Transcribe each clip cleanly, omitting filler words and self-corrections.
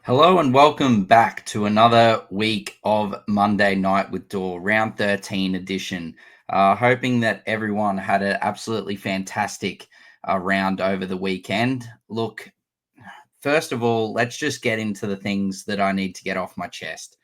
Hello and welcome back to another week of Monday Night with Door, round 13 edition. Hoping that everyone had an absolutely fantastic round over the weekend. Look, first of all, let's just get into the things that I need to get off my chest.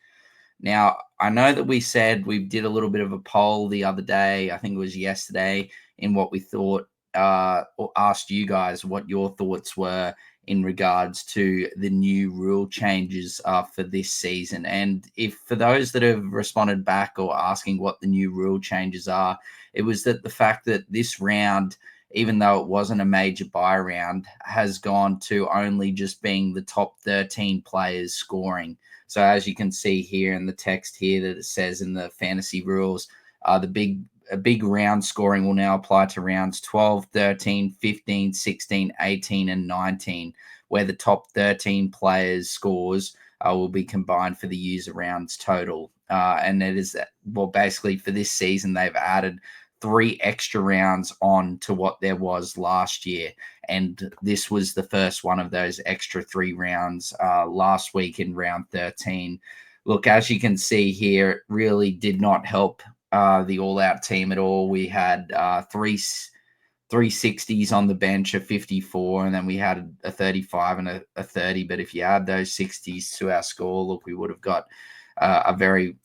Now, I know that we said we did a little bit of a poll the other day, I think it was yesterday, in what we thought, or asked you guys what your thoughts were in regards to the new rule changes for this season. And if for those that have responded back or asking what the new rule changes are, it was that the fact that this round, even though it wasn't a major buy round, has gone to only just being the top 13 players scoring. So as you can see here in the text here that it says in the fantasy rules, a big round scoring will now apply to rounds 12, 13, 15, 16, 18, and 19, where the top 13 players' scores will be combined for the user rounds total. And it is, well, basically for this season, they've added 3 extra rounds on to what there was last year. And this was the first one of those extra 3 rounds last week in round 13. Look, as you can see here, it really did not help the all-out team at all. We had 360s on the bench, a 54, and then we had a 35 and a 30. But if you add those 60s to our score, look, we would have got a very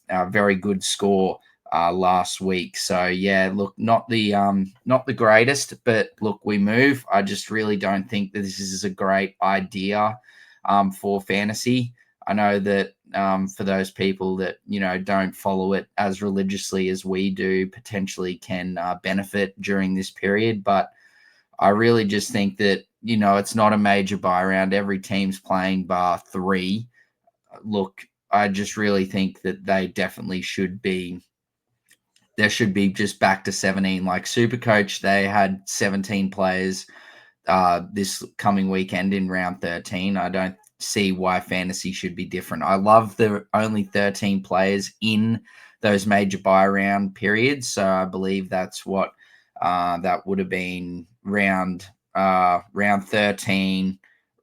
good score last week. So yeah, look, not the greatest, but look, we move. I just really don't think that this is a great idea for fantasy. I know that for those people that don't follow it as religiously as we do, potentially can benefit during this period, but I really just think that it's not a major buy round. Every team's playing bar 3. Look, I just really think that they definitely should be. There should be just back to 17. Like Supercoach, they had 17 players this coming weekend in round 13. I don't see why fantasy should be different. I love the only 13 players in those major buy round periods. So I believe that's what that would have been round 13,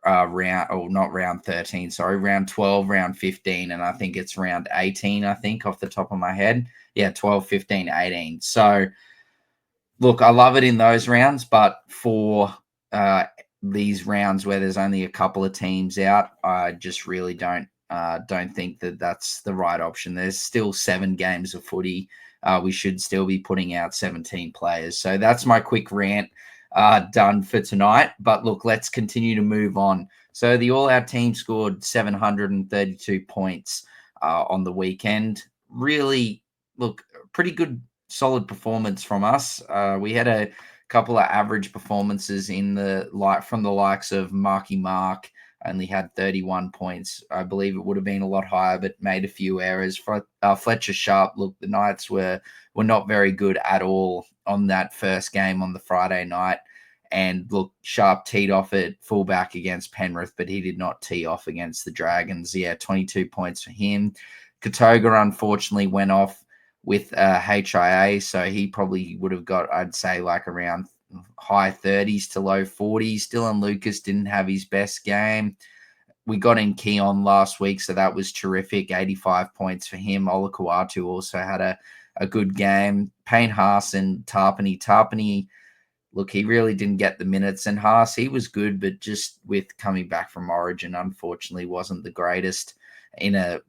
not round 13, sorry, round 12, round 15, and I think it's round 18, I think, off the top of my head. Yeah, 12, 15, 18. So look, I love it in those rounds, but for these rounds where there's only a couple of teams out, I just really don't think that that's the right option. There's still 7 games of footy. We should still be putting out 17 players. So that's my quick rant done for tonight. But look, let's continue to move on. So the all-out team scored 732 points on the weekend. Really, look, pretty good solid performance from us. We had a couple of average performances in from the likes of Marky Mark. Only had 31 points. I believe it would have been a lot higher, but made a few errors. For Fletcher Sharp, look, the Knights were not very good at all on that first game on the Friday night. And look, Sharp teed off at fullback against Penrith, but he did not tee off against the Dragons. Yeah, 22 points for him. Katoga unfortunately went off with HIA, so he probably would have got, I'd say, like around high 30s to low 40s. Dylan Lucas didn't have his best game. We got in Keon last week, so that was terrific. 85 points for him. Olakuatu also had a good game. Payne Haas and Tarpany, look, he really didn't get the minutes. And Haas, he was good, but just with coming back from Origin, unfortunately, wasn't the greatest. Look,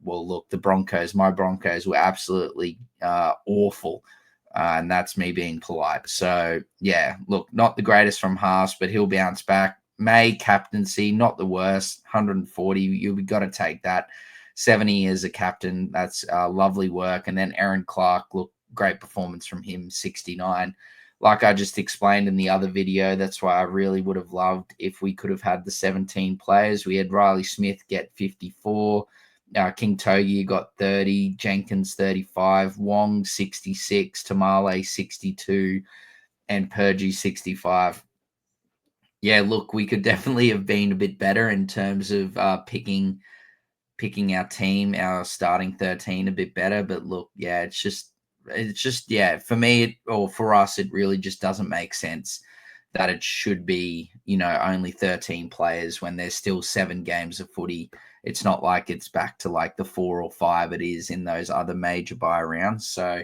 my Broncos were absolutely awful. And that's me being polite. So, yeah, look, not the greatest from Haas, but he'll bounce back. May captaincy, not the worst, 140. You've got to take that. 70 as a captain, that's lovely work. And then Aaron Clark, look, great performance from him, 69. Like I just explained in the other video, that's why I really would have loved if we could have had the 17 players. We had Riley Smith get 54. King Togi got 30, Jenkins 35, Wong 66, Tamale 62, and Purgy 65. Yeah, look, we could definitely have been a bit better in terms of picking our team, our starting 13 a bit better. But look, yeah, it's just yeah, for me or for us, it really just doesn't make sense that it should be, only 13 players when there's still 7 games of footy. It's not like it's back to like the 4 or 5 it is in those other major bye rounds. So,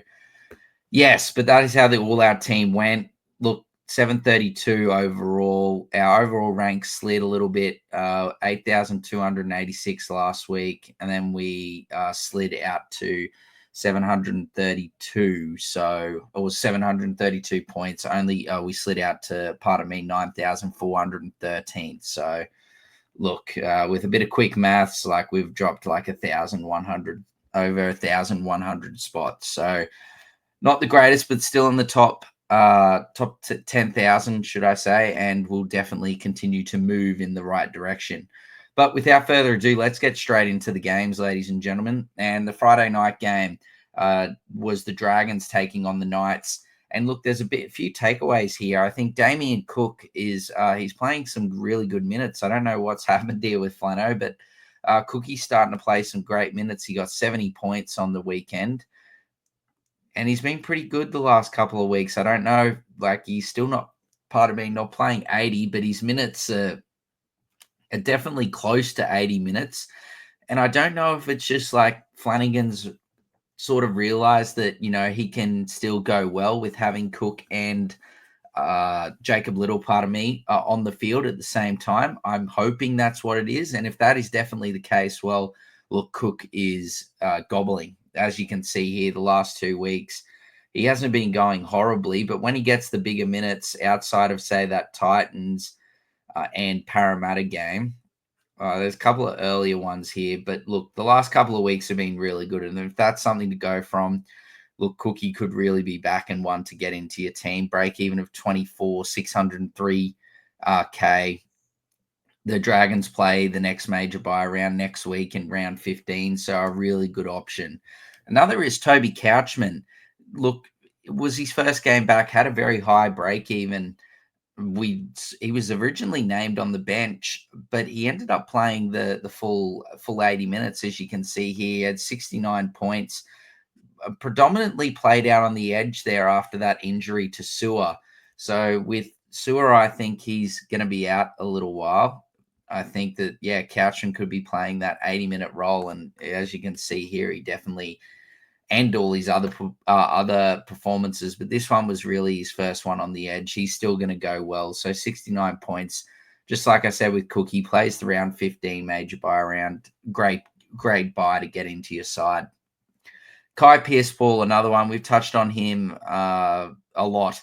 yes, but that is how the all-out team went. Look, 732 overall. Our overall rank slid a little bit, 8,286 last week, and then we slid out to 732. So it was 732 points. Only we slid out to, 9,413. So look, with a bit of quick maths, like we've dropped like 1,100, over 1,100 spots. So not the greatest, but still in the top 10,000, should I say, and will definitely continue to move in the right direction. But without further ado, let's get straight into the games, ladies and gentlemen. And the Friday night game was the Dragons taking on the Knights. And look, there's a few takeaways here. I think Damien Cook is he's playing some really good minutes. I don't know what's happened here with Flano, but Cookie's starting to play some great minutes. He got 70 points on the weekend. And he's been pretty good the last couple of weeks. I don't know, like he's still not, not playing 80, but his minutes are definitely close to 80 minutes. And I don't know if it's just like Flanagan's sort of realized that, he can still go well with having Cook and Jacob Little, on the field at the same time. I'm hoping that's what it is. And if that is definitely the case, well, look, Cook is gobbling. As you can see here, the last 2 weeks, he hasn't been going horribly, but when he gets the bigger minutes outside of, say, that Titans and Parramatta game, there's a couple of earlier ones here, but look, the last couple of weeks have been really good. And if that's something to go from, look, Cookie could really be back and one to get into your team. Break even of 24, 603 K. The Dragons play the next major bye round next week in round 15, so a really good option. Another is Toby Couchman. Look, it was his first game back, had a very high break even. He was originally named on the bench, but he ended up playing the full 80 minutes, as you can see here. He had 69 points, predominantly played out on the edge there after that injury to Sewer. So with Sewer, I think he's going to be out a little while. I think that, Couchman could be playing that 80-minute role. And as you can see here, he definitely, and all his other performances, but this one was really his first one on the edge. He's still going to go well. So 69 points, just like I said with Cook, he plays the round 15 major bye round. Great buy to get into your side. Kai Pearce-Paul, another one. We've touched on him a lot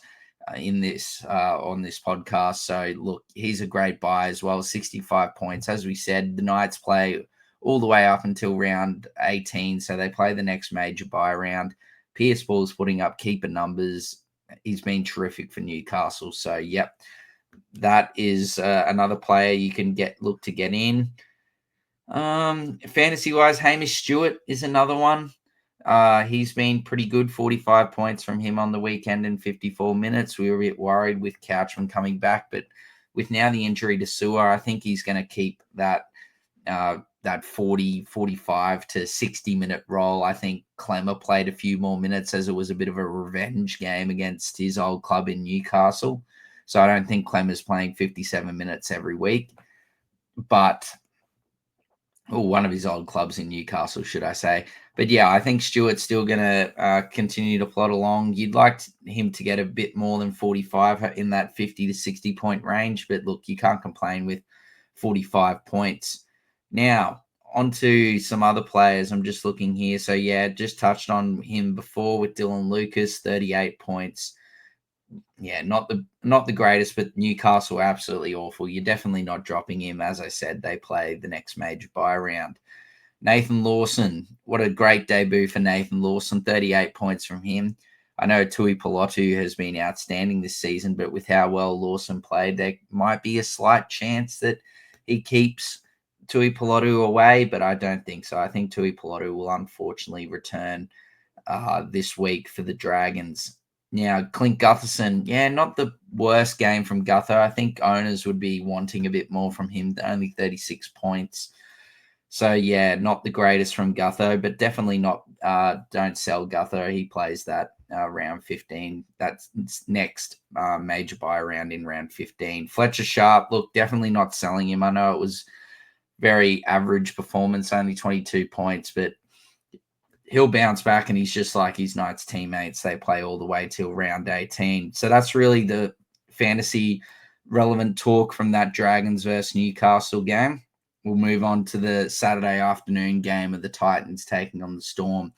in this on this podcast. So look, he's a great buy as well. 65 points. As we said, the Knights play all the way up until round 18. So they play the next major bye round. Pearce-Paul's putting up keeper numbers. He's been terrific for Newcastle. So, yep, that is another player you can look to get in. Fantasy-wise, Hamish Stewart is another one. He's been pretty good, 45 points from him on the weekend in 54 minutes. We were a bit worried with Couchman coming back, but with now the injury to Sewer, I think he's going to keep that 40, 45 to 60-minute role. I think Clemmer played a few more minutes as it was a bit of a revenge game against his old club in Newcastle. So I don't think Clemmer's playing 57 minutes every week, but one of his old clubs in Newcastle, should I say. But yeah, I think Stewart's still going to continue to plod along. You'd like him to get a bit more than 45 in that 50 to 60 point range. But look, you can't complain with 45 points. Now, on to some other players. I'm just looking here. So yeah, just touched on him before with Dylan Lucas, 38 points. Yeah, not the greatest, but Newcastle absolutely awful. You're definitely not dropping him. As I said, they play the next major bye round. Nathan Lawson, what a great debut for Nathan Lawson, 38 points from him. I know Tui Pelotu has been outstanding this season, but with how well Lawson played, there might be a slight chance that he keeps Tui Pelotu away, but I don't think so. I think Tui Pelotu will unfortunately return this week for the Dragons. Now, Clint Gutherson, not the worst game from Guther. I think owners would be wanting a bit more from him, only 36 points. So, yeah, not the greatest from Gutho, but definitely not, don't sell Gutho. He plays that round 15. That's next major buy round in round 15. Fletcher Sharp, look, definitely not selling him. I know it was very average performance, only 22 points, but he'll bounce back, and he's just like his Knights teammates. They play all the way till round 18. So that's really the fantasy relevant talk from that Dragons versus Newcastle game. We'll move on to the Saturday afternoon game of the Titans taking on the Storm.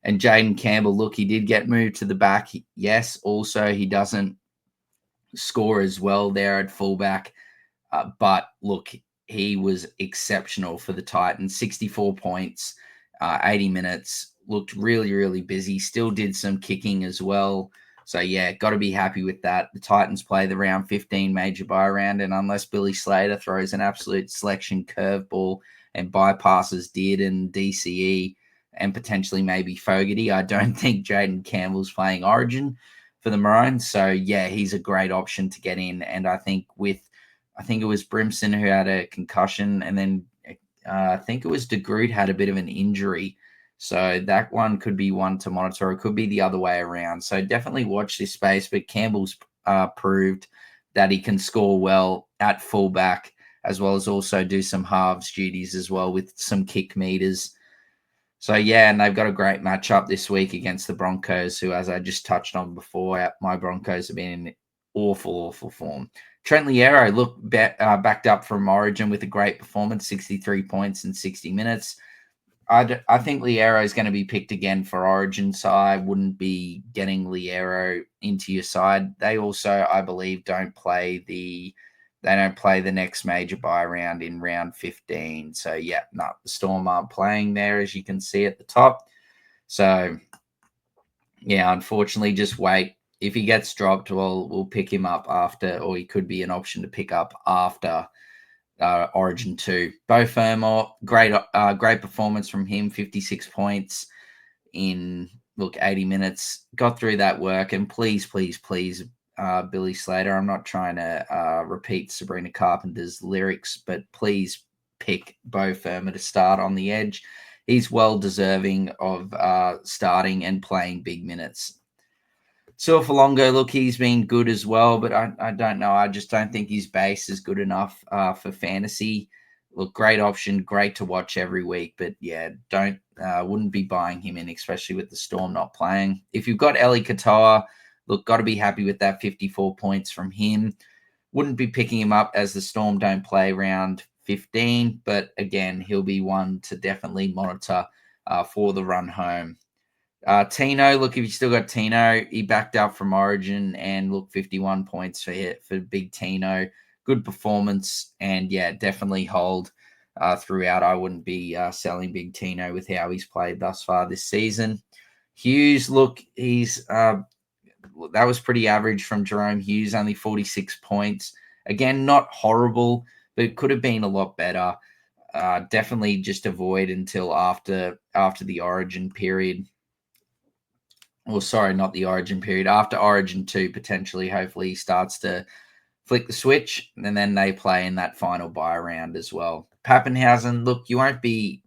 And Jaden Campbell, look, he did get moved to the back. Yes, also he doesn't score as well there at fullback. But look, he was exceptional for the Titans. 64 points, 80 minutes. Looked really, really busy. Still did some kicking as well. So, yeah, got to be happy with that. The Titans play the round 15 major buy round, and unless Billy Slater throws an absolute selection curveball and bypasses Dearden, DCE, and potentially maybe Fogarty, I don't think Jaden Campbell's playing Origin for the Maroons. So, yeah, he's a great option to get in. And I think it was Brimson who had a concussion, and then I think it was De Groot had a bit of an injury. So that one could be one to monitor. It could be the other way around. So definitely watch this space. But Campbell's proved that he can score well at fullback, as well as also do some halves duties as well with some kick meters. So, yeah, and they've got a great matchup this week against the Broncos, who, as I just touched on before, my Broncos have been in awful form. Trent Liero, look, backed up from Origin with a great performance, 63 points in 60 minutes. I think Liero is going to be picked again for Origin, so I wouldn't be getting Liero into your side. They also, I believe, don't play the next major buy round in round 15. So, yeah, no, the Storm aren't playing there, as you can see at the top. So, yeah, unfortunately, just wait. If he gets dropped, we'll pick him up after, or he could be an option to pick up after Origin 2. Bo Fermor, great performance from him, 56 points in, 80 minutes. Got through that work, and please, Billy Slater, I'm not trying to repeat Sabrina Carpenter's lyrics, but please pick Bo Fermor to start on the edge. He's well deserving of starting and playing big minutes. Silverlongo, look, he's been good as well, but I don't know. I just don't think his base is good enough for fantasy. Look, great option, great to watch every week, but yeah, wouldn't be buying him in, especially with the Storm not playing. If you've got Eli Katoa, look, got to be happy with that 54 points from him. Wouldn't be picking him up as the Storm don't play round 15, but again, he'll be one to definitely monitor for the run home. Tino, look, if you still got Tino, he backed up from Origin, and look, 51 points for big Tino. Good performance, and yeah, definitely hold throughout. I wouldn't be selling big Tino with how he's played thus far this season. Hughes, look, that was pretty average from Jerome Hughes, only 46 points. Again, not horrible, but it could have been a lot better. Definitely just avoid until after the Origin period. Well, sorry, not the Origin period. After Origin 2, potentially, hopefully, he starts to flick the switch, and then they play in that final buy round as well. Pappenhausen, look, you won't be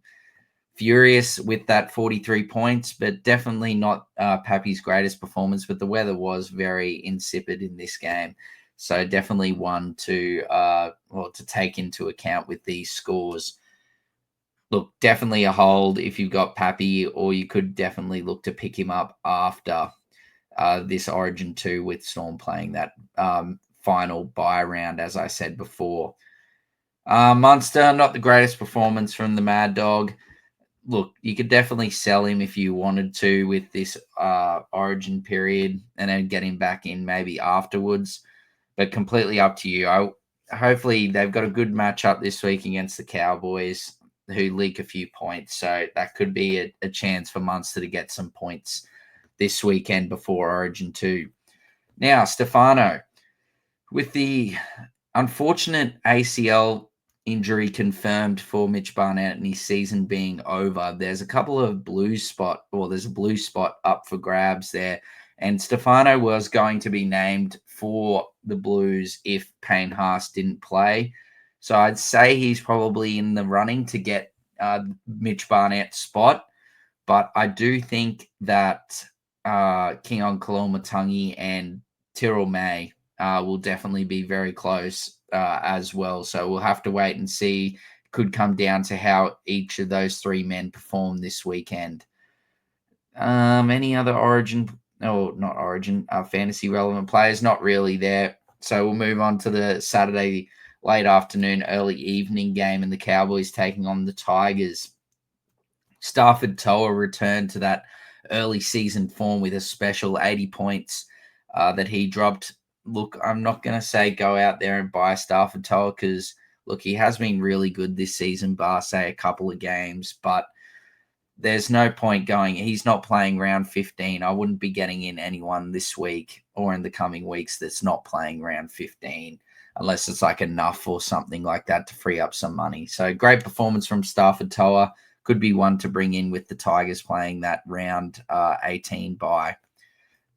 furious with that 43 points, but definitely not Pappy's greatest performance. But the weather was very insipid in this game, so definitely one to take into account with these scores. Look, definitely a hold if you've got Pappy, or you could definitely look to pick him up after this Origin 2 with Storm playing that final buy round, as I said before. Munster, not the greatest performance from the Mad Dog. Look, you could definitely sell him if you wanted to with this Origin period, and then get him back in maybe afterwards, but completely up to you. Hopefully they've got a good matchup this week against the Cowboys, who leak a few points. So that could be a chance for Munster to get some points this weekend before Origin 2. Now, Stefano, with the unfortunate ACL injury confirmed for Mitch Barnett and his season being over, there's a blue spot up for grabs there. And Stefano was going to be named for the Blues if Payne Haas didn't play. So I'd say he's probably in the running to get Mitch Barnett's spot. But I do think that Keon Kalamatangi and Tyrrell May will definitely be very close as well. So we'll have to wait and see. Could come down to how each of those three men perform this weekend. Any other not Origin, fantasy relevant players? Not really there. So we'll move on to the Saturday late afternoon, early evening game, and the Cowboys taking on the Tigers. Stafford Toa returned to that early season form with a special 80 points that he dropped. Look, I'm not going to say go out there and buy Stafford Toa because, look, he has been really good this season, bar, say, a couple of games, but there's no point going. He's not playing round 15. I wouldn't be getting in anyone this week or in the coming weeks that's not playing round 15 unless it's like enough or something like that to free up some money. So great performance from Stafford Toa. Could be one to bring in with the Tigers playing that round 18 bye.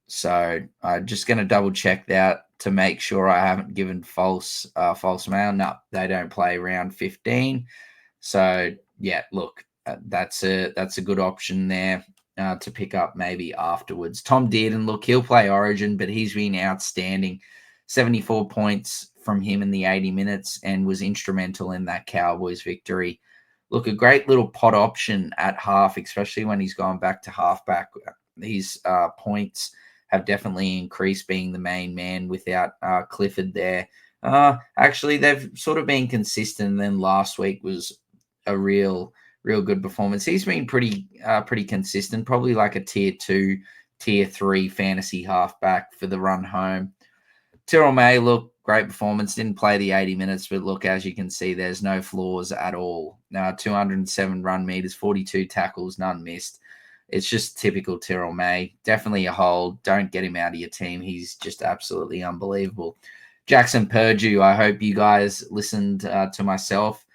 So I'm just going to double check that to make sure I haven't given false mail. No, they don't play round 15. So yeah, look, that's a good option there to pick up maybe afterwards. Tom Dearden, look, he'll play Origin, but he's been outstanding. 74 points from him in the 80 minutes and was instrumental in that Cowboys victory. Look, a great little pot option at half, especially when he's gone back to halfback. His points have definitely increased being the main man without Clifford there. Actually, they've sort of been consistent. And then last week was a real good performance. He's been pretty consistent, probably like a tier 2, tier 3 fantasy halfback for the run home. Tyrrell May, look, great performance. Didn't play the 80 minutes, but look, as you can see, there's no flaws at all. 207 run meters, 42 tackles, none missed. It's just typical Tyrrell May. Definitely a hold. Don't get him out of your team. He's just absolutely unbelievable. Jackson Purdue, I hope you guys listened to myself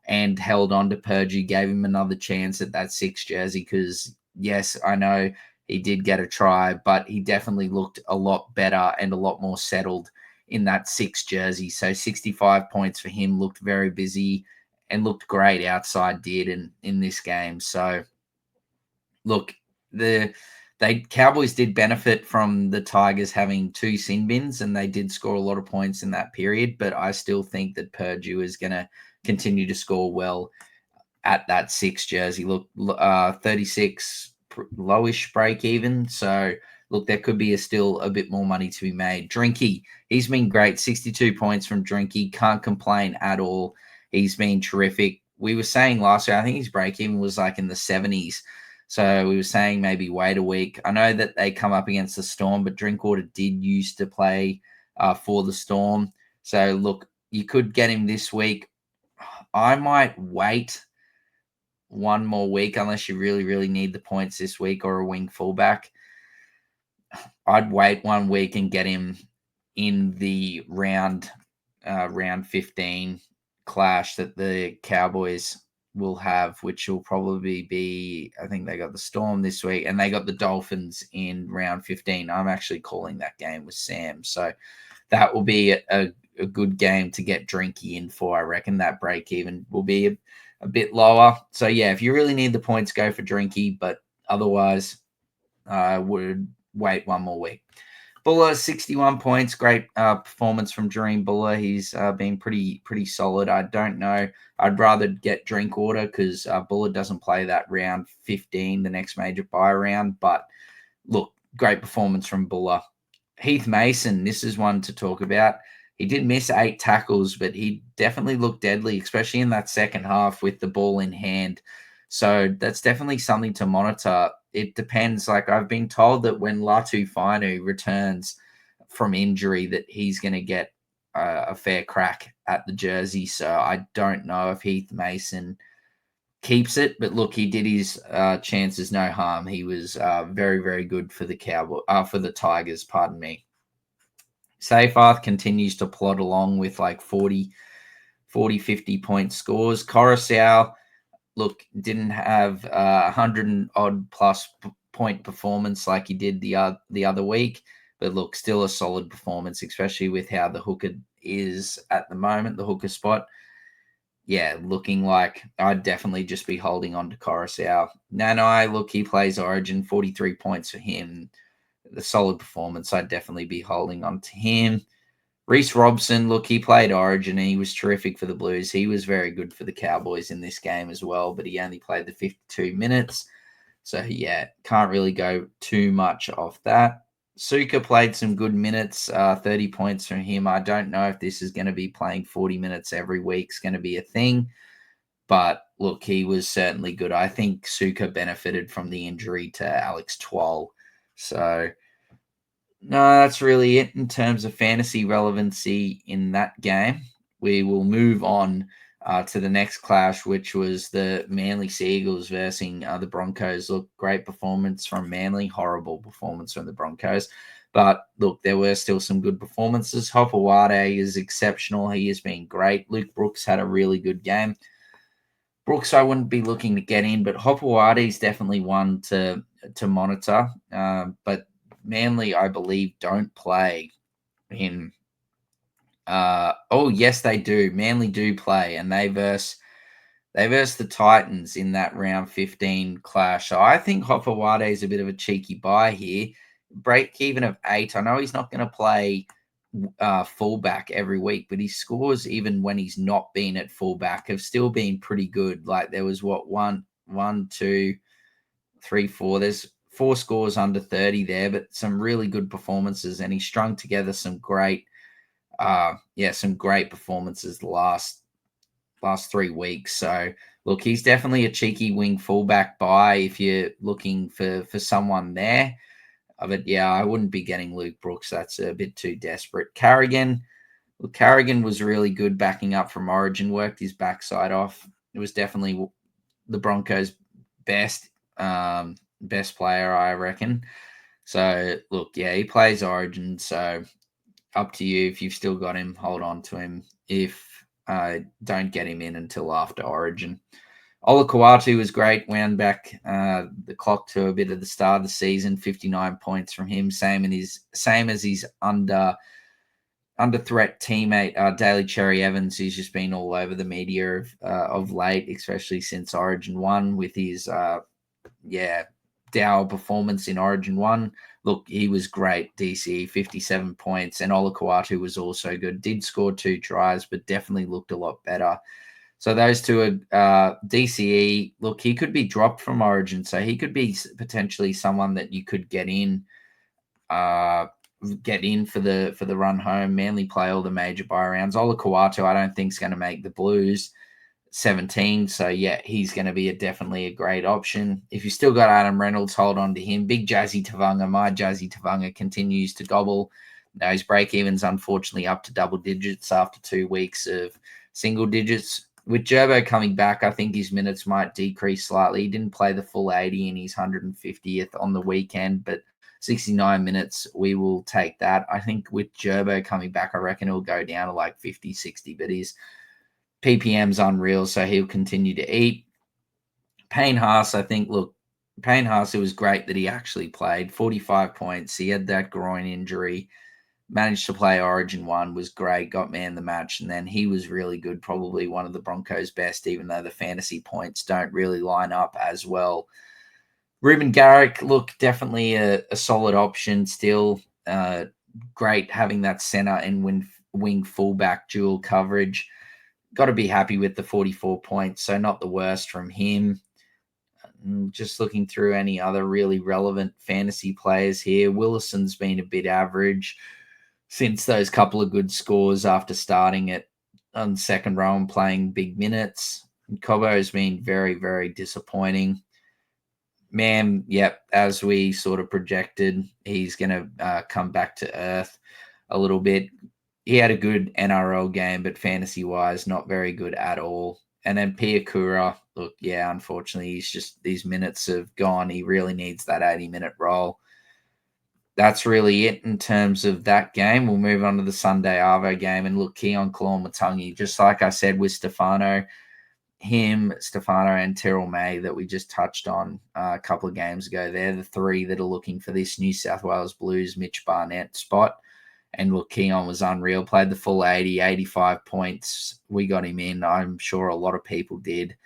and held on to Purdue, gave him another chance at that 6 jersey because, yes, I know he did get a try, but he definitely looked a lot better and a lot more settled in that 6 jersey. So 65 points for him, looked very busy and looked great outside Dearden in this game. So, look, the Cowboys did benefit from the Tigers having 2 sin bins, and they did score a lot of points in that period, but I still think that Purdue is going to continue to score well at that 6 jersey. Look, 36 lowish break even. So look, there could be still a bit more money to be made. Drinky, he's been great. 62 points from Drinky. Can't complain at all. He's been terrific. We were saying last year, I think his break even was like in the 70s. So we were saying maybe wait a week. I know that they come up against the Storm, but Drinkwater did used to play for the Storm. So look, you could get him this week. I might wait one more week unless you really, really need the points this week or a wing fullback. I'd wait 1 week and get him in the round 15 clash that the Cowboys will have, which will probably be, I think they got the Storm this week and they got the Dolphins in round 15. I'm actually calling that game with Sam. So that will be a good game to get Drinky in for. I reckon that break even will be a bit lower. So yeah, if you really need the points, go for Drinky, but otherwise I would wait 1 more week. Buller, 61 points. Great performance from Dream Buller. He's been pretty solid. I don't know. I'd rather get Drinkwater because Buller doesn't play that round 15, the next major buy round. But look, great performance from Buller. Heath Mason, this is one to talk about. He did miss 8 tackles, but he definitely looked deadly, especially in that second half with the ball in hand. So that's definitely something to monitor. It depends. Like I've been told that when Latu Fainu returns from injury that he's going to get a fair crack at the jersey. So I don't know if Heath Mason keeps it, but look, he did his chances no harm. He was very, very good for the for the Tigers, pardon me. Seyfarth continues to plod along with like 40, 50 point scores. Coruscant, look, didn't have 100 odd plus point performance like he did the other week, but look, still a solid performance, especially with how the hooker is at the moment, the hooker spot. Yeah, looking like I'd definitely just be holding on to Coruscant. Nanai, look, he plays Origin, 43 points for him. the solid performance. I'd definitely be holding on to him. Reece Robson, look, he played Origin and he was terrific for the Blues. He was very good for the Cowboys in this game as well, but he only played the 52 minutes. So, yeah, can't really go too much off that. Suka played some good minutes, 30 points from him. I don't know if this is going to be playing 40 minutes every week. It's going to be a thing. But, look, he was certainly good. I think Suka benefited from the injury to Alex Twal. So, no, that's really it in terms of fantasy relevancy in that game. We will move on to the next clash, which was the Manly Seagulls versus the Broncos. Look, great performance from Manly, horrible performance from the Broncos. But look, there were still some good performances. Hopewade is exceptional. He has been great. Luke Brooks had a really good game. Brooks, I wouldn't be looking to get in, but Hopewade is definitely one to monitor. But Manly, I believe, don't play in. Yes, they do. Manly do play, and they verse the Titans in that round 15 clash. So I think Hopewade is a bit of a cheeky buy here. Break even of 8. I know he's not going to play fullback every week, but his scores, even when he's not been at fullback, have still been pretty good. Like there was one, two, three, four. There's 4 scores under 30 there, but some really good performances, and he strung together some great performances the last 3 weeks. So look, he's definitely a cheeky wing fullback buy if you're looking for someone there. But yeah, I wouldn't be getting Luke Brooks. That's a bit too desperate. Carrigan was really good backing up from Origin, worked his backside off. It was definitely the Broncos' best player, I reckon. So look, yeah, he plays Origin, so up to you. If you've still got him, hold on to him. If don't get him in until after Origin. Ola Kawatu was great. Wound back the clock to a bit of the start of the season. 59 points from him. Same as his under threat teammate Daly Cherry Evans, who's just been all over the media of late, especially since Origin 1 with his dour performance in Origin 1. Look, he was great. DCE 57 points, and Ola Kawatu was also good. Did score 2 tries, but definitely looked a lot better. So those two are DCE. Look, he could be dropped from Origin, so he could be potentially someone that you could get in for the run home. Manly play all the major buy rounds. Ola Kawatu, I don't think is going to make the Blues 17. So yeah, he's going to be definitely a great option. If you still got Adam Reynolds, hold on to him. Big Jazzy Tavanga, my Jazzy Tavanga continues to gobble. Now his break even's unfortunately up to double digits after 2 weeks of single digits. With Gerbo coming back, I think his minutes might decrease slightly. He didn't play the full 80 in his 150th on the weekend, but 69 minutes, we will take that. I think with Gerbo coming back, I reckon he'll go down to like 50, 60, but his PPM's unreal, so he'll continue to eat. Payne Haas, I think, Payne Haas, it was great that he actually played. 45 points. He had that groin injury. Managed to play Origin 1, was great, got man the match, and then he was really good, probably one of the Broncos' best, even though the fantasy points don't really line up as well. Ruben Garrick, look, definitely a solid option still. Great having that center and wing fullback dual coverage. Got to be happy with the 44 points, so not the worst from him. Just looking through any other really relevant fantasy players here. Willison's been a bit average since those couple of good scores after starting it on second row and playing big minutes. Cobbo's been very, very disappointing. Man, yep, as we sort of projected, he's going to come back to earth a little bit. He had a good NRL game, but fantasy-wise, not very good at all. And then Piakura, look, yeah, unfortunately, these minutes have gone. He really needs that 80-minute role. That's really it in terms of that game. We'll move on to the Sunday Arvo game. And look, Keon Kalamatangi, just like I said with Stefano and Terrell May that we just touched on a couple of games ago. They're the 3 that are looking for this New South Wales Blues Mitch Barnett spot. And look, Keon was unreal. Played the full 80, 85 points. We got him in. I'm sure a lot of people did,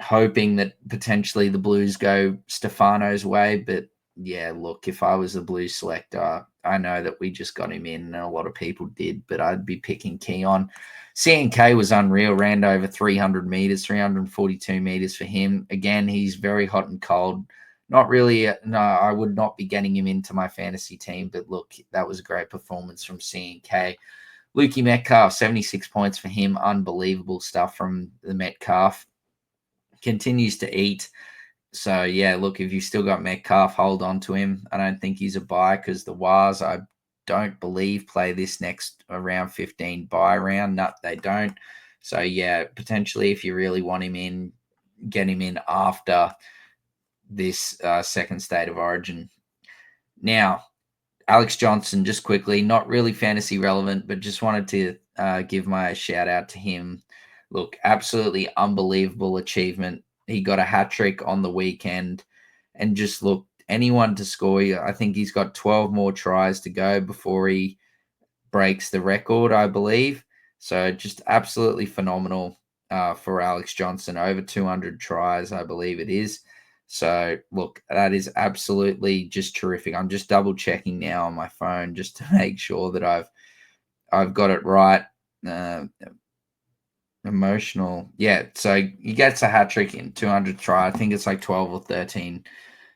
hoping that potentially the Blues go Stefano's way, but yeah, look, if I was a blue selector, I know that we just got him in, and a lot of people did, but I'd be picking Keon. CNK was unreal, ran over 300 meters, 342 meters for him. Again, he's very hot and cold. Not really, no, I would not be getting him into my fantasy team, but look, that was a great performance from CNK. Lukey Metcalf, 76 points for him. Unbelievable stuff from the Metcalf. Continues to eat. So, yeah, look, if you've still got Metcalf, hold on to him. I don't think he's a buy because the Wars, I don't believe, play this next round 15 buy round. No, they don't. So, yeah, potentially if you really want him in, get him in after this second state of origin. Now, Alex Johnson, just quickly, not really fantasy relevant, but just wanted to give my shout out to him. Look, absolutely unbelievable achievement. He got a hat trick on the weekend, and just look, anyone to score. I think he's got 12 more tries to go before he breaks the record, I believe. So just absolutely phenomenal for Alex Johnson. Over 200 tries, I believe it is. So look, that is absolutely just terrific. I'm just double checking now on my phone just to make sure that I've got it right. Emotional, yeah. So he gets a hat trick in 200 try. I think it's like 12 or 13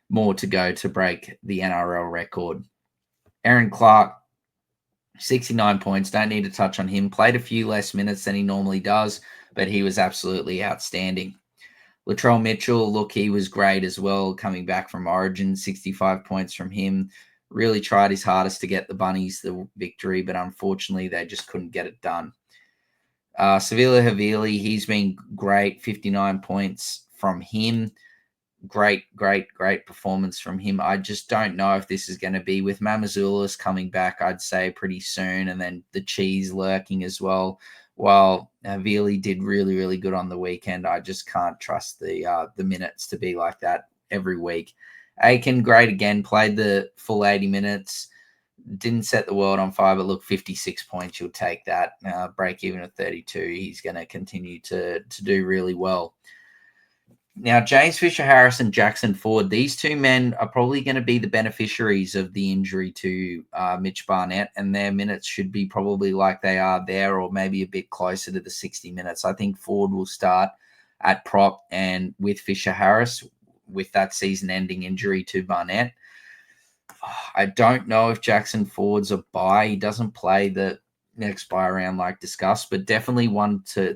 more to go to break the NRL record. Aaron Clark, 69 points. Don't need to touch on him. Played a few less minutes than he normally does, but he was absolutely outstanding. Latrell Mitchell, look, he was great as well, coming back from Origin, 65 points from him. Really tried his hardest to get the Bunnies the victory, but unfortunately they just couldn't get it done. Sevilla Havili, he's been great, 59 points from him. Great performance from him. I just don't know if this is going to be with Mamazoulis coming back, I'd say pretty soon, and then the cheese lurking as well. While Havili did really, really good on the weekend, I just can't trust the minutes to be like that every week. Aiken, great again, played the full 80 minutes. Didn't set the world on fire, but look, 56 points, you'll take that. Break even at 32, he's going to continue to do really well. Now, James Fisher-Harris and Jackson Ford, these two men are probably going to be the beneficiaries of the injury to Mitch Barnett, and their minutes should be probably like they are there or maybe a bit closer to the 60 minutes. I think Ford will start at prop and with Fisher-Harris with that season-ending injury to Barnett. I don't know if Jackson Ford's a buy. He doesn't play the next buy round like discussed, but definitely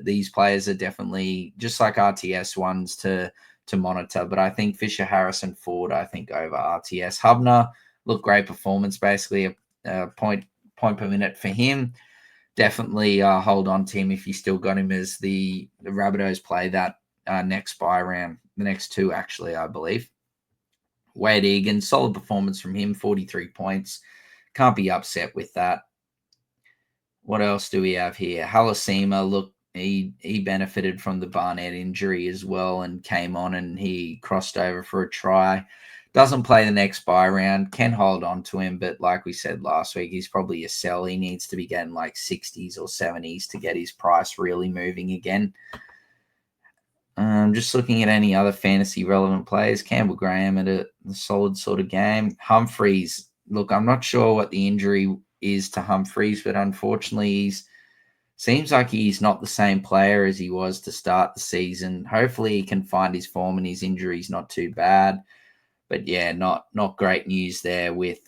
these players are definitely just like RTS ones to monitor. But I think Fisher, Harris, and Ford, I think over RTS. Hubner, look, great performance, basically a point per minute for him. Definitely hold on to him if you still got him, as the Rabbitohs play that next buy round, the next two actually, I believe. Wade Egan, solid performance from him, 43 points. Can't be upset with that. What else do we have here? Halasima, look, he benefited from the Barnett injury as well and came on and he crossed over for a try. Doesn't play the next buy round. Can hold on to him, but like we said last week, he's probably a sell. He needs to be getting like 60s or 70s to get his price really moving again. Just looking at any other fantasy relevant players. Campbell Graham at a solid sort of game. Humphreys, look, I'm not sure what the injury is to Humphreys, but unfortunately seems like he's not the same player as he was to start the season. Hopefully he can find his form and his injury's not too bad. But yeah, not great news there with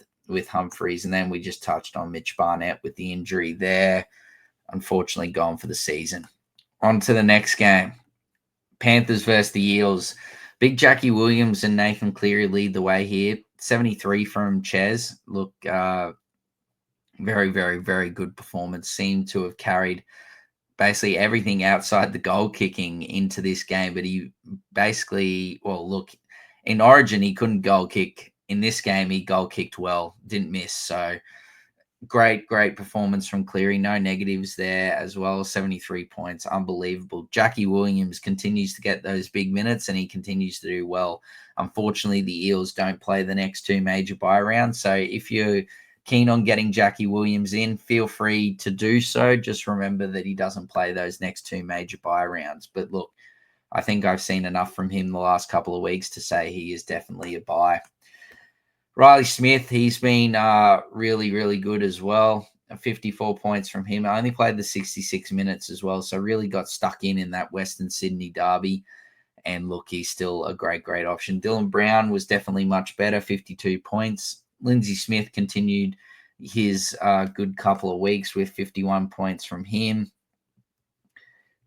Humphreys. And then we just touched on Mitch Barnett with the injury there. Unfortunately gone for the season. On to the next game. Panthers versus the Eels. Big Jackie Williams and Nathan Cleary lead the way here. 73 from Ches. Look, very, very, very good performance. Seemed to have carried basically everything outside the goal kicking into this game. But he basically, well, look, in Origin, he couldn't goal kick. In this game, he goal kicked well, didn't miss. So great performance from Cleary. No negatives there as well. 73 points. Unbelievable. Jackie Williams continues to get those big minutes and he continues to do well. Unfortunately, the Eels don't play the next two major buy rounds. So if you're keen on getting Jackie Williams in, feel free to do so. Just remember that he doesn't play those next two major buy rounds. But look, I think I've seen enough from him the last couple of weeks to say he is definitely a buy. Riley Smith, he's been really, really good as well. 54 points from him. I only played the 66 minutes as well, so really got stuck in that Western Sydney derby. And look, he's still a great, great option. Dylan Brown was definitely much better, 52 points. Lindsay Smith continued his good couple of weeks with 51 points from him.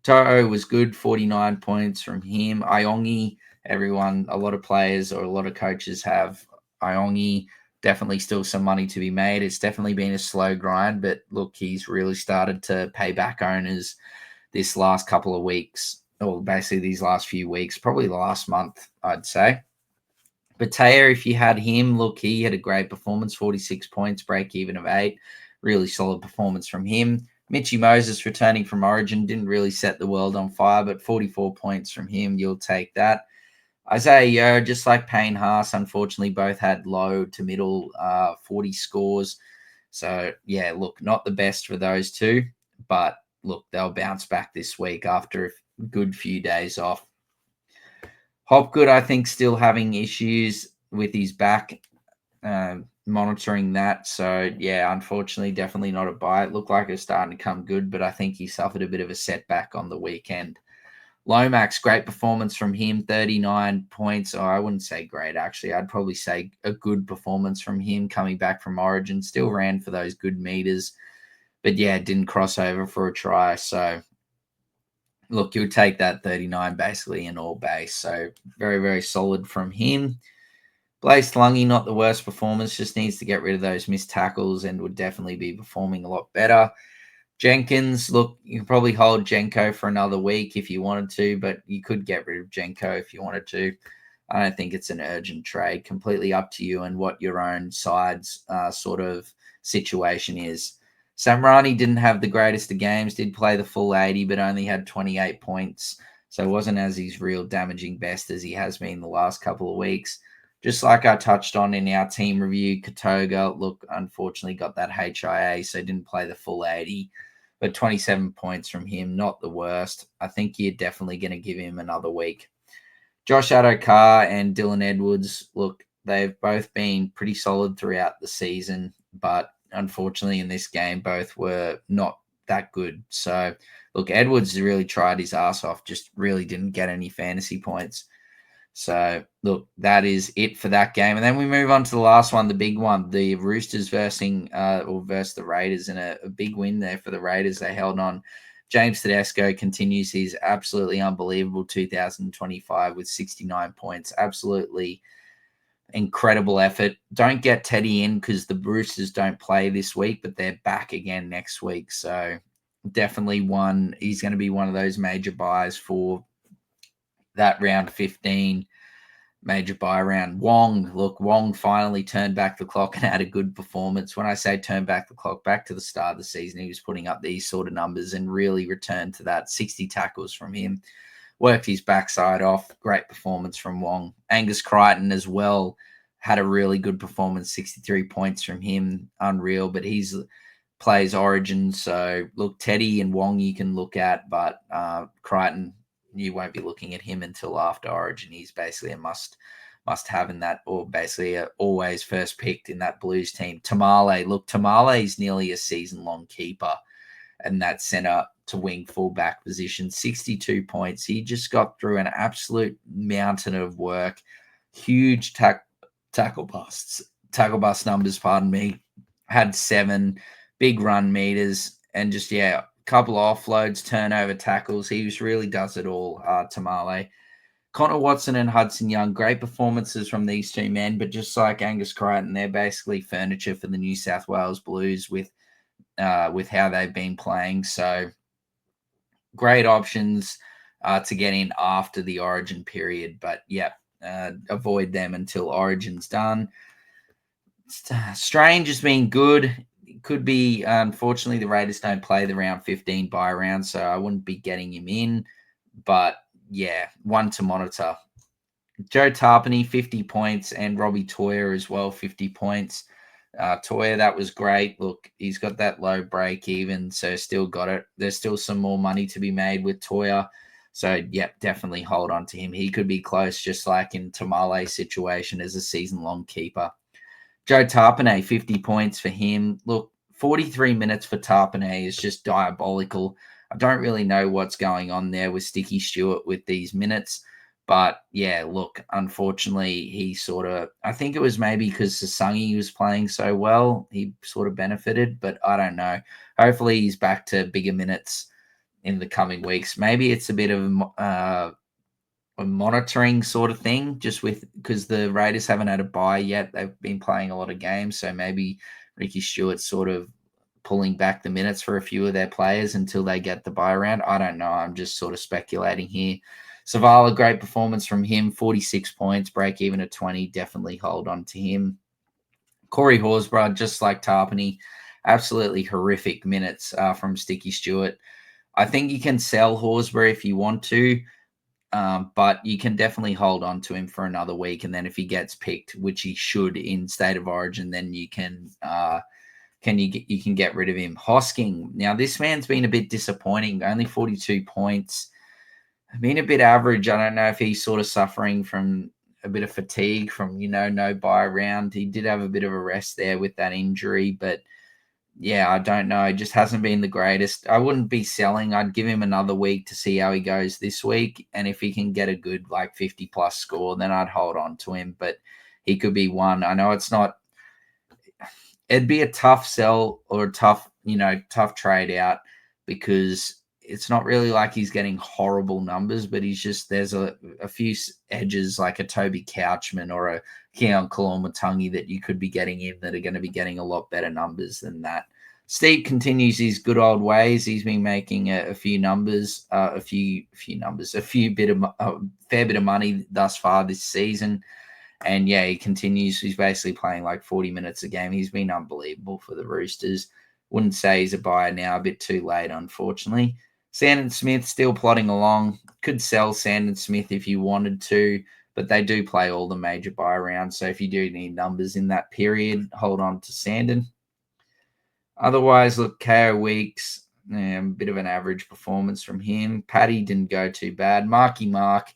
Toto was good, 49 points from him. Iongi, a lot of players or a lot of coaches have Iongi. Definitely still some money to be made. It's definitely been a slow grind, but look, he's really started to pay back owners this last couple of weeks, or basically these last few weeks, probably the last month, I'd say. But Taya, if you had him, look, he had a great performance, 46 points, break even of 8. Really solid performance from him. Mitchy Moses returning from Origin didn't really set the world on fire, but 44 points from him, you'll take that. Isaiah Yeo, just like Payne Haas, unfortunately, both had low to middle 40 scores. So, yeah, look, not the best for those two, but look, they'll bounce back this week after a good few days off. Hopgood, I think, still having issues with his back, monitoring that. So, yeah, unfortunately, definitely not a buy. It looked like it was starting to come good, but I think he suffered a bit of a setback on the weekend. Lomax, great performance from him, 39 points. Oh, I wouldn't say great, actually. I'd probably say a good performance from him coming back from Origin. Still ran for those good meters, but yeah, didn't cross over for a try. So, look, you'll take that 39 basically in all base. So, very, very solid from him. Blaze Lungy, not the worst performance, just needs to get rid of those missed tackles and would definitely be performing a lot better. Jenkins, look, you can probably hold Jenko for another week if you wanted to, but you could get rid of Jenko if you wanted to. I don't think it's an urgent trade. Completely up to you and what your own side's sort of situation is. Samrani didn't have the greatest of games, did play the full 80, but only had 28 points. So it wasn't as his real damaging best as he has been the last couple of weeks. Just like I touched on in our team review, Katoga, look, unfortunately got that HIA, so didn't play the full 80. But 27 points from him, not the worst. I think you're definitely going to give him another week. Josh Adokar and Dylan Edwards, look, they've both been pretty solid throughout the season, but unfortunately in this game, both were not that good. So, look, Edwards really tried his ass off, just really didn't get any fantasy points. So, look, that is it for that game. And then we move on to the last one, the big one, the Roosters versus the Raiders, and a big win there for the Raiders. They held on. James Tedesco continues his absolutely unbelievable 2025 with 69 points. Absolutely incredible effort. Don't get Teddy in because the Roosters don't play this week, but they're back again next week. So, definitely he's going to be one of those major buys for that round 15 major buy round. Wong finally turned back the clock and had a good performance. When I say turn back the clock, back to the start of the season, he was putting up these sort of numbers and really returned to that. 60 tackles from him. Worked his backside off. Great performance from Wong. Angus Crichton as well had a really good performance. 63 points from him. Unreal, but he's plays Origin. So, look, Teddy and Wong you can look at, but Crichton, you won't be looking at him until after Origin. He's basically a must have in that, or basically always first picked in that Blues team. Tamale is nearly a season-long keeper in that center to wing fullback position. 62 points. He just got through an absolute mountain of work. Huge tackle bust numbers, pardon me. Had 7 big run meters and just, couple of offloads, turnover tackles. He really does it all, Tamale. Connor Watson and Hudson Young, great performances from these two men, but just like Angus Crichton, they're basically furniture for the New South Wales Blues with how they've been playing. So great options to get in after the Origin period, but avoid them until Origin's done. Strange has been good. Could be, unfortunately, the Raiders don't play the round 15 buy round, so I wouldn't be getting him in. But, one to monitor. Joe Tarpany, 50 points, and Robbie Toyer as well, 50 points. Toyer, that was great. Look, he's got that low break even, so still got it. There's still some more money to be made with Toyer. So, definitely hold on to him. He could be close, just like in Tamale's situation as a season-long keeper. Joe Tarpanay, 50 points for him. Look, 43 minutes for Tarpanay is just diabolical. I don't really know what's going on there with Sticky Stewart with these minutes. But yeah, look, unfortunately, he sort of, I think it was maybe because Sasangi was playing so well, he sort of benefited, but I don't know. Hopefully, he's back to bigger minutes in the coming weeks. Maybe it's a bit of a monitoring sort of thing, just with because the Raiders haven't had a bye yet. They've been playing a lot of games, so maybe Ricky Stewart's sort of pulling back the minutes for a few of their players until they get the bye round. I don't know. I'm just sort of speculating here. Savala, great performance from him, 46 points, break even at 20. Definitely hold on to him. Corey Horsburgh, just like Tarpany, absolutely horrific minutes from Sticky Stewart. I think you can sell Horsburgh if you want to. But you can definitely hold on to him for another week, and then if he gets picked, which he should in State of Origin, then you can get rid of him. Hosking. Now this man's been a bit disappointing. Only 42 points. Been a bit average. I don't know if he's sort of suffering from a bit of fatigue from no bye round. He did have a bit of a rest there with that injury, but yeah, I don't know. It just hasn't been the greatest. I wouldn't be selling. I'd give him another week to see how he goes this week. And if he can get a good 50 plus score, then I'd hold on to him. But he could be one. I know it's not, it'd be a tough sell or a tough trade out because it's not really like he's getting horrible numbers, but there's a few edges like a Toby Couchman or a Keon Kalormatungi that you could be getting in that are going to be getting a lot better numbers than that. Steve continues his good old ways. He's been making a fair bit of money thus far this season. And yeah, he continues. He's basically playing 40 minutes a game. He's been unbelievable for the Roosters. Wouldn't say he's a buyer now, a bit too late, unfortunately. Sandon Smith still plodding along. Could sell Sandon Smith if you wanted to, but they do play all the major buy rounds. So if you do need numbers in that period, hold on to Sandon. Otherwise, look, KO Weeks, a bit of an average performance from him. Paddy didn't go too bad. Marky Mark,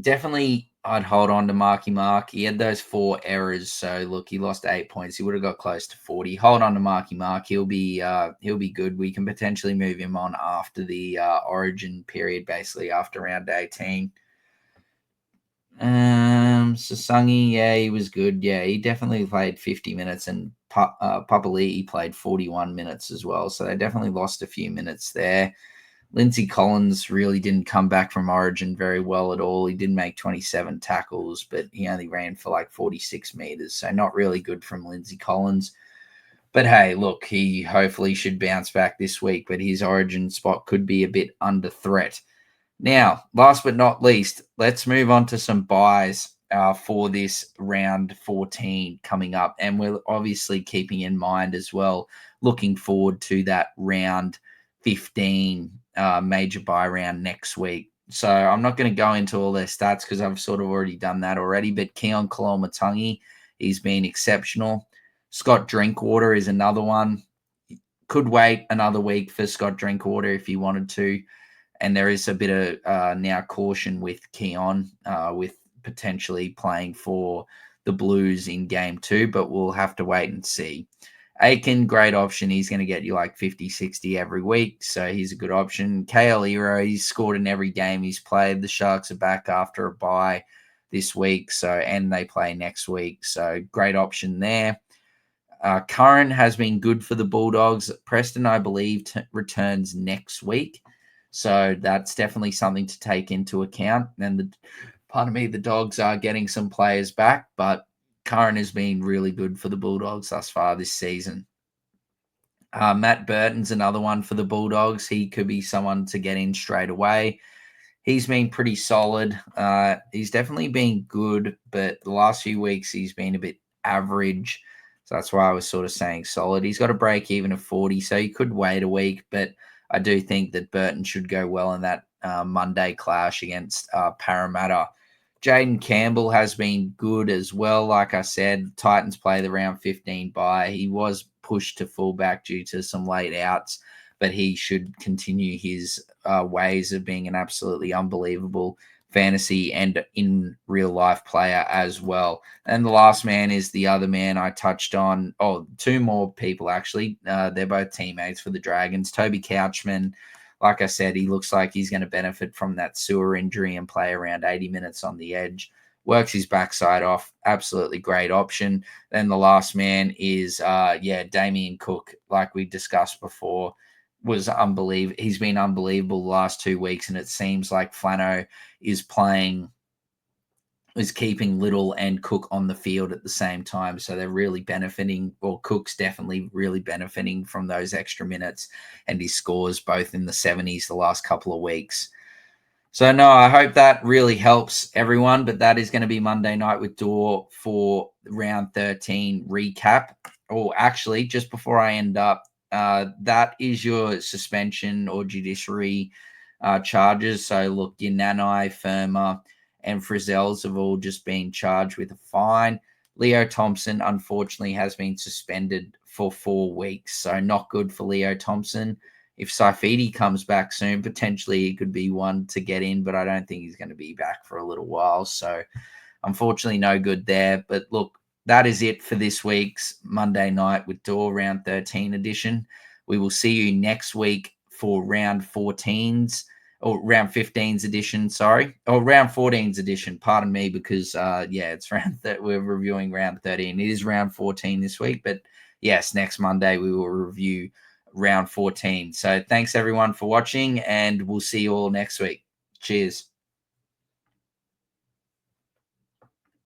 definitely I'd hold on to Marky Mark. He had those 4 errors, so look, he lost 8 points. He would have got close to 40. Hold on to Marky Mark. He'll be good. We can potentially move him on after the Origin period, basically after round 18. Sasangi, yeah, he was good. Yeah, he definitely played 50 minutes, and Papali'i played 41 minutes as well. So they definitely lost a few minutes there. Lindsay Collins really didn't come back from Origin very well at all. He did make 27 tackles, but he only ran for 46 meters. So not really good from Lindsay Collins. But hey, look, he hopefully should bounce back this week, but his Origin spot could be a bit under threat. Now, last but not least, let's move on to some buys for this round 14 coming up. And we're obviously keeping in mind as well, looking forward to that round 15 major buy round next week. So I'm not going to go into all their stats because I've sort of already done that already. But Keon Kalormatungi, he's been exceptional. Scott Drinkwater is another one. Could wait another week for Scott Drinkwater if you wanted to. And there is a bit of now caution with Keon with potentially playing for the Blues in game 2, but we'll have to wait and see. Aiken, great option. He's going to get you 50, 60 every week, so he's a good option. KL Hero, he's scored in every game he's played. The Sharks are back after a bye this week, and they play next week, so great option there. Curran has been good for the Bulldogs. Preston, I believe, returns next week, so that's definitely something to take into account. And the Dogs are getting some players back, but Curran has been really good for the Bulldogs thus far this season. Matt Burton's another one for the Bulldogs. He could be someone to get in straight away. He's been pretty solid. He's definitely been good, but the last few weeks he's been a bit average. So that's why I was sort of saying solid. He's got a break even of 40, so he could wait a week, but I do think that Burton should go well in that Monday clash against Parramatta. Jaden Campbell has been good as well. Like I said, Titans play the round 15 bye. He was pushed to fullback due to some late outs, but he should continue his ways of being an absolutely unbelievable fantasy and in real life player as well. And the last man is the other man I touched on. Oh, two more people actually. They're both teammates for the Dragons. Toby Couchman, like I said, he looks like he's going to benefit from that sewer injury and play around 80 minutes on the edge. Works his backside off. Absolutely great option. Then the last man is, Damien Cook, like we discussed before, was unbelievable. He's been unbelievable the last 2 weeks, and it seems like Flano is keeping Little and Cook on the field at the same time. So they're really benefiting, or Cook's definitely really benefiting from those extra minutes, and he scores both in the 70s the last couple of weeks. So, no, I hope that really helps everyone, but that is going to be Monday Night with Dor for round 13 recap. Or actually, just before I end up, that is your suspension or judiciary charges. So, look, your Nanai, Firma, and Frizzell's have all just been charged with a fine. Leo Thompson, unfortunately, has been suspended for 4 weeks. So, not good for Leo Thompson. If Saifidi comes back soon, potentially he could be one to get in, but I don't think he's going to be back for a little while. So, unfortunately, no good there. But look, that is it for this week's Monday Night with Dor Round 13 edition. We will see you next week for Round 14's or Round 15's edition, Round 14's edition, pardon me, because, it's we're reviewing Round 13. It is Round 14 this week, but yes, next Monday we will review Round 14. So thanks everyone for watching, and we'll see you all next week. Cheers.